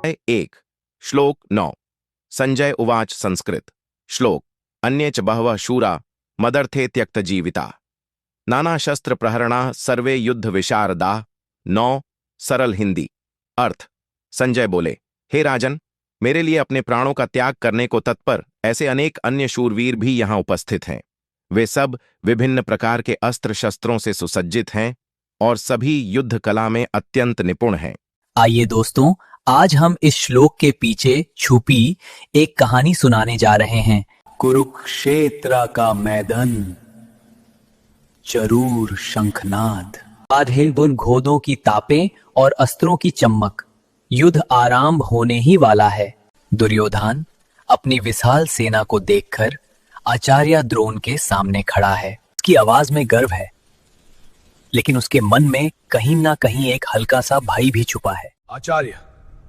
एक श्लोक 9 संजय उवाच संस्कृत श्लोक अन्ये च बहवः शूरा मदर्थे त्यक्तजीविता नाना शस्त्र प्रहरणा सर्वे युद्ध विशारदा 9 सरल हिंदी अर्थ संजय बोले, हे राजन, मेरे लिए अपने प्राणों का त्याग करने को तत्पर ऐसे अनेक अन्य शूरवीर भी यहाँ उपस्थित हैं। वे सब विभिन्न प्रकार के अस्त्र शस्त्रों से सुसज्जित हैं और सभी युद्ध कला में अत्यंत निपुण हैं। आइए दोस्तों, आज हम इस श्लोक के पीछे छुपी एक कहानी सुनाने जा रहे हैं। कुरुक्षेत्र का मैदान, जरूर शंखनाद, आधे-बुन घोड़ों की तापें और अस्त्रों की चमक। युद्ध आरंभ होने ही वाला है। दुर्योधन अपनी विशाल सेना को देखकर आचार्य द्रोण के सामने खड़ा है। उसकी आवाज में गर्व है, लेकिन उसके मन में कहीं ना कहीं एक हल्का सा भय भी छुपा है। आचार्य,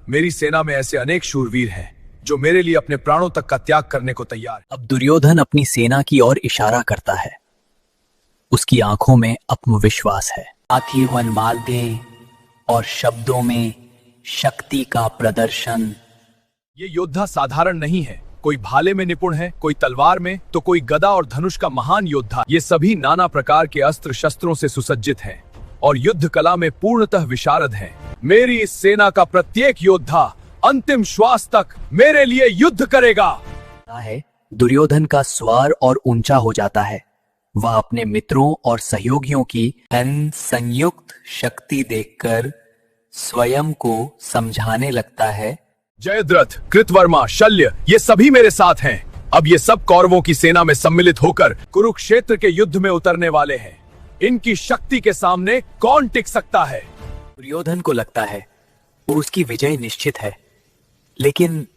मेरी सेना में ऐसे अनेक शूरवीर हैं जो मेरे लिए अपने प्राणों तक का त्याग करने को तैयार है। अब दुर्योधन अपनी सेना की ओर इशारा करता है। उसकी आंखों में आत्मविश्वास है, साथ ही वनमार्गे और शब्दों में शक्ति का प्रदर्शन। ये योद्धा साधारण नहीं है। कोई भाले में निपुण है, कोई तलवार में, तो कोई गदा और धनुष का महान योद्धा। ये सभी नाना प्रकार के अस्त्र शस्त्रों से सुसज्जित हैं और युद्ध कला में पूर्णतः विशारद हैं। मेरी इस सेना का प्रत्येक योद्धा अंतिम श्वास तक मेरे लिए युद्ध करेगा। दुर्योधन का स्वर और ऊंचा हो जाता है। वह अपने मित्रों और सहयोगियों की संयुक्त शक्ति देखकर स्वयं को समझाने लगता है। जयद्रथ, कृतवर्मा, शल्य, ये सभी मेरे साथ हैं। अब ये सब कौरवों की सेना में सम्मिलित होकर कुरुक्षेत्र के युद्ध में उतरने वाले हैं। इनकी शक्ति के सामने कौन टिक सकता है? दुर्योधन को लगता है उसकी विजय निश्चित है, लेकिन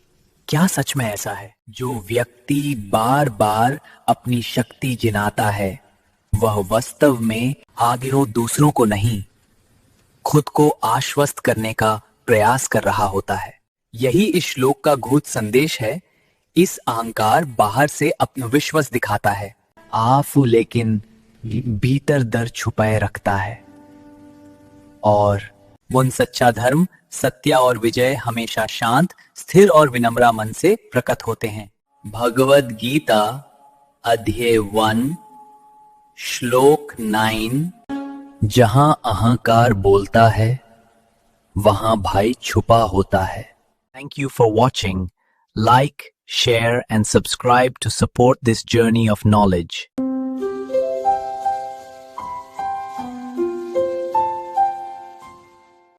क्या सच में ऐसा है? जो व्यक्ति बार बार अपनी शक्ति जिनाता है, वह वास्तव में आगे दूसरों को नहीं, खुद को आश्वस्त करने का प्रयास कर रहा होता है। यही इस श्लोक का गूढ़ संदेश है। इस अहंकार बाहर से आत्मविश्वास दिखाता है, लेकिन भीतर डर छुपाए रखता है। और उन सच्चा धर्म, सत्य और विजय हमेशा शांत, स्थिर और विनम्र मन से प्रकट होते हैं। भगवद गीता अध्याय 1 श्लोक 9। जहां अहंकार बोलता है, वहां भय छुपा होता है। Thank you for watching. Like, share and subscribe to support this journey of knowledge.